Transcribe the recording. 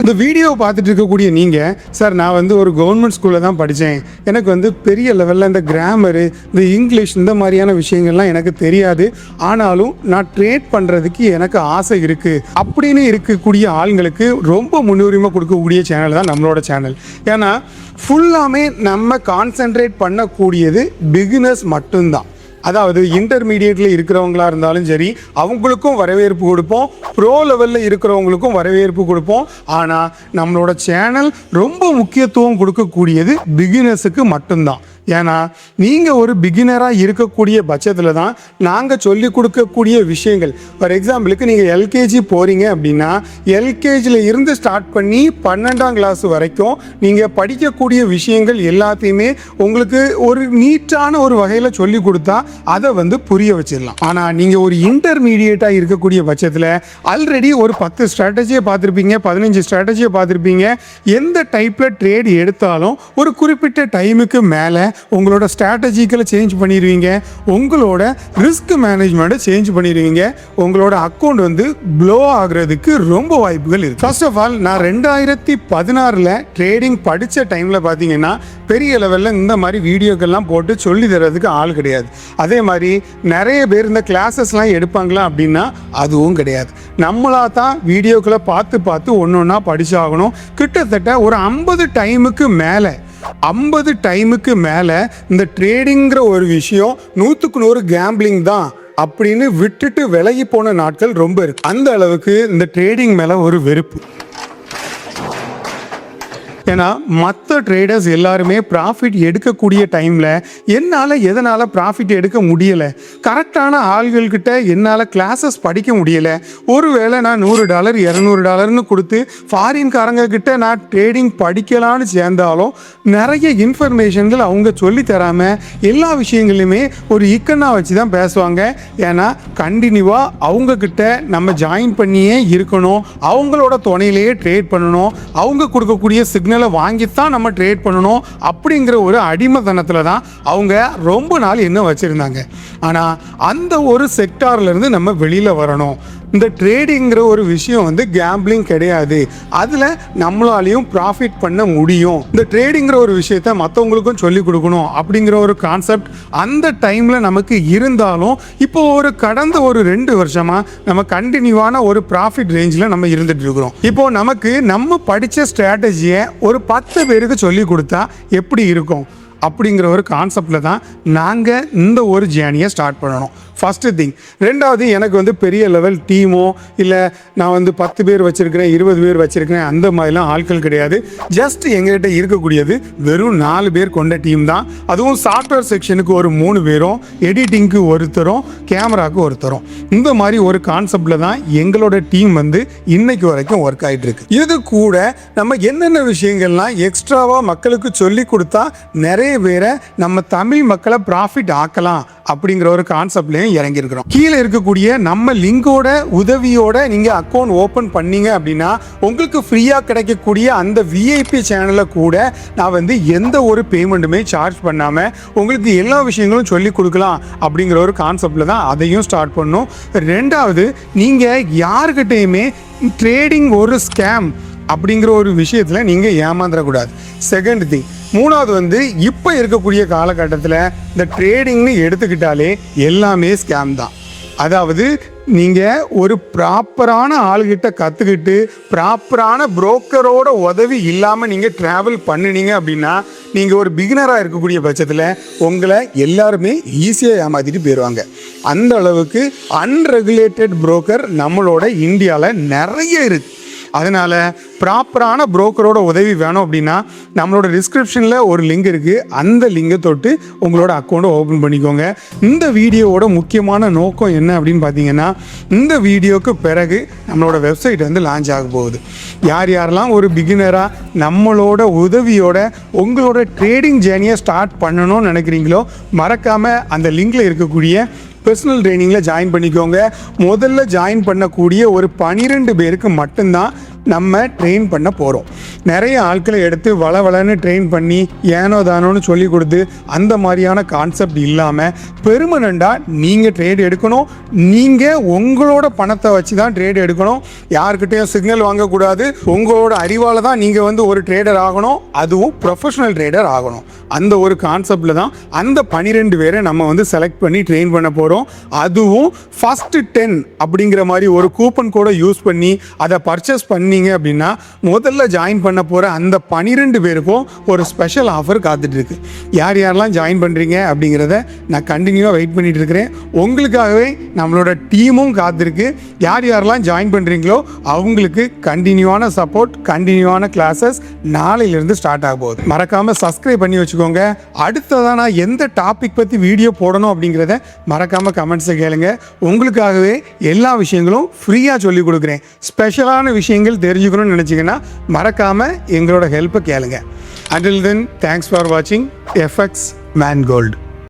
இந்த வீடியோ பார்த்துட்டு இருக்கக்கூடிய நீங்கள், சார் நான் வந்து ஒரு கவர்மெண்ட் ஸ்கூலில் தான் படித்தேன், எனக்கு வந்து பெரிய லெவலில் இந்த கிராமரு, இந்த இங்கிலீஷ் இந்த மாதிரியான விஷயங்கள்லாம் எனக்கு தெரியாது, ஆனாலும் நான் ட்ரேட் பண்ணுறதுக்கு எனக்கு ஆசை இருக்குது அப்படின்னு இருக்கக்கூடிய ஆளுங்களுக்கு ரொம்ப முன்னுரிமை கொடுக்கக்கூடிய சேனல் தான் நம்மளோட சேனல். ஏன்னா ஃபுல்லாமே நம்ம கான்சென்ட்ரேட் பண்ணக்கூடியது பிகினர்ஸ் மட்டும்தான். அதாவது இன்டர்மீடியட்டில் இருக்கிறவங்களா இருந்தாலும் சரி, அவங்களுக்கும் வரவேற்பு கொடுப்போம், ப்ரோ லெவலில் இருக்கிறவங்களுக்கும் வரவேற்பு கொடுப்போம். ஆனால் நம்மளோட சேனல் ரொம்ப முக்கியத்துவம் கொடுக்கக்கூடியது பிகினர்ஸுக்கு மட்டும்தான். ஏன்னா நீங்கள் ஒரு பிகினராக இருக்கக்கூடிய பட்சத்தில் தான் நாங்கள் சொல்லி கொடுக்கக்கூடிய விஷயங்கள். ஃபார் எக்ஸாம்பிளுக்கு நீங்கள் எல்கேஜி போகிறீங்க அப்படின்னா, எல்கேஜியில் இருந்து ஸ்டார்ட் பண்ணி 12ஆம் கிளாஸ் வரைக்கும் நீங்கள் படிக்கக்கூடிய விஷயங்கள் எல்லாத்தையுமே உங்களுக்கு ஒரு நீட்டான ஒரு வகையில் சொல்லி கொடுத்தா அதை வந்து புரிய வச்சிடலாம். ஆனால் நீங்கள் ஒரு இன்டர்மீடியட்டாக இருக்கக்கூடிய பட்சத்தில் ஆல்ரெடி ஒரு 10 ஸ்ட்ராட்டஜியை பார்த்துருப்பீங்க, 15 ஸ்ட்ராட்டஜியை பார்த்துருப்பீங்க. எந்த டைப்பில் ட்ரேட் எடுத்தாலும் ஒரு குறிப்பிட்ட டைமுக்கு மேலே உங்களோட ஸ்ட்ராட்டஜிக்கலை சேஞ்ச் பண்ணிடுவீங்க, உங்களோட ரிஸ்க் மேனேஜ்மெண்ட்டை சேஞ்ச் பண்ணிடுவீங்க, உங்களோட அக்கௌண்ட் வந்து ப்ளோ ஆகுறதுக்கு ரொம்ப வாய்ப்புகள் இருக்குது. ஃபர்ஸ்ட் ஆஃப் ஆல், நான் 2016 ட்ரேடிங் படித்த டைமில் பார்த்தீங்கன்னா பெரிய லெவலில் இந்த மாதிரி வீடியோக்கள்லாம் போட்டு சொல்லி தரதுக்கு ஆள் கிடையாது. அதே மாதிரி நிறைய பேர் இந்த கிளாஸஸ்லாம் எடுப்பாங்களா அப்படின்னா அதுவும் கிடையாது. நம்மளா தான் வீடியோக்களை பார்த்து ஒன்று ஒன்றா படிச்சாகணும். கிட்டத்தட்ட ஒரு 50 டைமுக்கு மேலே இந்த ட்ரேடிங்கிற ஒரு விஷயம் 100க்கு 100 கேம்பிளிங் தான் அப்படின்னு விட்டுட்டு விலகி போன நாட்கள் ரொம்ப இருக்கு. அந்த அளவுக்கு இந்த ட்ரேடிங் மேலே ஒரு வெறுப்பு. ஏன்னா மற்ற ட்ரேடர்ஸ் எல்லாருமே ப்ராஃபிட் எடுக்கக்கூடிய டைமில் எதனால் ப்ராஃபிட் எடுக்க முடியலை, கரெக்டான ஆள்கள்கிட்ட என்னால் கிளாஸஸ் படிக்க முடியலை, ஒருவேளை நான் $100 $200 கொடுத்து ஃபாரின்காரங்க கிட்ட நான் ட்ரேடிங் படிக்கலான்னு சேர்ந்தாலும் நிறைய இன்ஃபர்மேஷன்கள் அவங்க சொல்லி தராமல் எல்லா விஷயங்களையுமே ஒரு இக்கண்ணா வச்சு தான் பேசுவாங்க. ஏன்னா கண்டினியூவாக அவங்கக்கிட்ட நம்ம ஜாயின் பண்ணியே இருக்கணும், அவங்களோட துணையிலேயே ட்ரேட் பண்ணணும், அவங்க கொடுக்கக்கூடிய சிக்னல் வாங்கித்தான் நம்ம ட்ரேட் பண்ணணும் அப்படிங்கிற ஒரு அடிமைத்தனத்தில் தான் அவங்க ரொம்ப நாள் என்ன வச்சுருந்தாங்க. ஆனால் அந்த ஒரு செக்டார்லேருந்து நம்ம வெளியில் வரணும். இந்த ட்ரேடிங்கிற ஒரு விஷயம் வந்து கேம்பிளிங் கிடையாது, அதில் நம்மளாலையும் ப்ராஃபிட் பண்ண முடியும். இந்த ட்ரேடிங்கிற ஒரு விஷயத்த மற்றவங்களுக்கும் சொல்லிக் கொடுக்கணும் அப்படிங்கிற ஒரு கான்செப்ட் அந்த டைமில் நமக்கு இருந்தாலும், இப்போ கடந்த ஒரு 2 வருஷமாக நம்ம கண்டினியூவான ஒரு ப்ராஃபிட் ரேஞ்சில் நம்ம இருந்துட்டு இருக்கிறோம். இப்போ நமக்கு நம்ம படித்த ஸ்ட்ராட்டஜியை ஒரு 10 பேருக்கு சொல்லி கொடுத்தா எப்படி இருக்கும் அப்படிங்கிற ஒரு கான்செப்டில் தான் நாங்கள் இந்த ஒரு ஜேர்னியை ஸ்டார்ட் பண்ணணும். First thing. ரெண்டாவது, எனக்கு வந்து பெரிய லெவல் டீமோ இல்லை நான் வந்து 10 பேர் வச்சுருக்கிறேன், 20 பேர் வச்சுருக்கிறேன், அந்த மாதிரிலாம் ஆட்கள் கிடையாது. ஜஸ்ட் எங்கள்கிட்ட இருக்கக்கூடியது வெறும் 4 பேர் கொண்ட டீம் தான். அதுவும் சாஃப்ட்வேர் செக்ஷனுக்கு ஒரு 3 பேரும், எடிட்டிங்க்கு ஒருத்தரும், கேமராவுக்கு ஒருத்தரும். இந்த மாதிரி ஒரு கான்செப்டில் தான் எங்களோட டீம் வந்து இன்னைக்கு வரைக்கும் ஒர்க் ஆகிட்டு இருக்கு. இது கூட நம்ம என்னென்ன விஷயங்கள்லாம் எக்ஸ்ட்ராவாக மக்களுக்கு சொல்லி கொடுத்தா நிறைய பேரை நம்ம தமிழ் மக்களை ப்ராஃபிட் ஆக்கலாம் அப்படிங்கிற ஒரு கான்செப்ட்லையும் இறங்கியிருக்கிறோம். கீழே இருக்கக்கூடிய நம்ம லிங்கோட உதவியோட நீங்கள் அக்கௌண்ட் ஓப்பன் பண்ணீங்க அப்படின்னா உங்களுக்கு ஃப்ரீயாக கிடைக்கக்கூடிய அந்த விஐபி சேனலை கூட நான் வந்து எந்த ஒரு பேமெண்ட்டுமே சார்ஜ் பண்ணாமல் உங்களுக்கு எல்லா விஷயங்களும் சொல்லி கொடுக்கலாம் அப்படிங்கிற ஒரு கான்செப்டில் தான் அதையும் ஸ்டார்ட் பண்ணோம். ரெண்டாவது, நீங்கள் யாருக்கிட்டையுமே ட்ரேடிங் ஒரு ஸ்கேம் அப்படிங்கிற ஒரு விஷயத்தில் நீங்கள் ஏமாந்துடக்கூடாது. Second thing. மூணாவது வந்து, இப்போ இருக்கக்கூடிய காலகட்டத்தில் இந்த ட்ரேடிங்னு எடுத்துக்கிட்டாலே எல்லாமே ஸ்கேம் தான். அதாவது நீங்கள் ஒரு ப்ராப்பரான ஆள்கிட்ட கற்றுக்கிட்டு ப்ராப்பரான புரோக்கரோட உதவி இல்லாமல் நீங்கள் ட்ராவல் பண்ணினீங்க அப்படின்னா நீங்கள் ஒரு பிகினராக இருக்கக்கூடிய பட்சத்தில் உங்களை எல்லாருமே ஈஸியாக ஏமாற்றிட்டு போயிடுவாங்க. அந்த அளவுக்கு அன்ரெகுலேட்டட் புரோக்கர் நம்மளோட இந்தியாவில் நிறைய இருக்குது. அதனால் ப்ராப்பரான புரோக்கரோட உதவி வேணும் அப்படின்னா நம்மளோட டிஸ்கிரிப்ஷனில் ஒரு லிங்க் இருக்குது, அந்த லிங்கை தொட்டு உங்களோட அக்கௌண்ட்டை ஓப்பன் பண்ணிக்கோங்க. இந்த வீடியோவோட முக்கியமான நோக்கம் என்ன அப்படின்னு பார்த்தீங்கன்னா, இந்த வீடியோக்கு பிறகு நம்மளோட வெப்சைட் வந்து லான்ச் ஆக போகுது. யாரெல்லாம் ஒரு பிகினராக நம்மளோட உதவியோட உங்களோட ட்ரேடிங் ஜேர்னியை ஸ்டார்ட் பண்ணணும்னு நினைக்கிறீங்களோ மறக்காமல் அந்த லிங்கில் இருக்கக்கூடிய பர்சனல் ட்ரைனிங்கில் ஜாயின் பண்ணிக்கோங்க. முதல்ல ஜாயின் பண்ணக்கூடிய ஒரு 12 பேருக்கு மட்டும்தான் நம்ம ட்ரெயின் பண்ண போகிறோம். நிறைய ஆட்களை எடுத்து வளவளன்னு ட்ரெயின் பண்ணி ஏனோ தானோன்னு சொல்லி கொடுத்து அந்த மாதிரியான கான்செப்ட் இல்லாமல் பெர்மனண்டாக நீங்கள் ட்ரேட் எடுக்கணும். நீங்கள் உங்களோட பணத்தை வச்சு தான் ட்ரேட் எடுக்கணும். யாருக்கிட்டையும் சிக்னல் வாங்கக்கூடாது. உங்களோட அறிவால் தான் நீங்கள் ஒரு ட்ரேடர் ஆகணும், அதுவும் ப்ரொஃபஷனல் ட்ரேடர் ஆகணும். அந்த ஒரு கான்செப்டில் தான் அந்த 12 பேரை நம்ம செலக்ட் பண்ணி ட்ரெயின் பண்ண போகிறோம். அதுவும் ஃபஸ்ட்டு 10 அப்படிங்கிற மாதிரி ஒரு கூப்பன் கோடை யூஸ் பண்ணி அதை பர்ச்சேஸ் பண்ணீங்க அப்படின்னா முதல்ல ஜாயின் பண்ண போகிற அந்த 12 பேருக்கும் ஒரு ஸ்பெஷல் ஆஃபர் காத்துட்ருக்கு. யார் யாரெல்லாம் ஜாயின் பண்ணுறீங்க அப்படிங்கிறத நான் கண்டினியூவாக வெயிட் பண்ணிகிட்டு இருக்கிறேன். உங்களுக்காகவே நம்மளோட டீமும் காத்திருக்கு. யார் யாரெல்லாம் ஜாயின் பண்ணுறீங்களோ அவங்களுக்கு கண்டினியூவான சப்போர்ட், கண்டினியூவான கிளாஸஸ் நாளையிலேருந்து ஸ்டார்ட் ஆக போகுது. மறக்காமல் சப்ஸ்கிரைப் பண்ணி வச்சுக்கோங்க. அடுத்ததான் நான் எந்த டாபிக் பற்றி வீடியோ போடணும் அப்படிங்கிறத மறக்காமல் கமெண்ட்ஸை கேளுங்க. உங்களுக்காகவே எல்லா விஷயங்களும் ஃப்ரீயாக சொல்லி கொடுக்குறேன். ஸ்பெஷலான விஷயங்கள் தெரிஞ்சுக்கணும்னு நினச்சிங்கன்னா மறக்காமல் எங்களோட ஹெல்ப்பை கேளுங்க. Until then, thanks for watching FX Man Gold.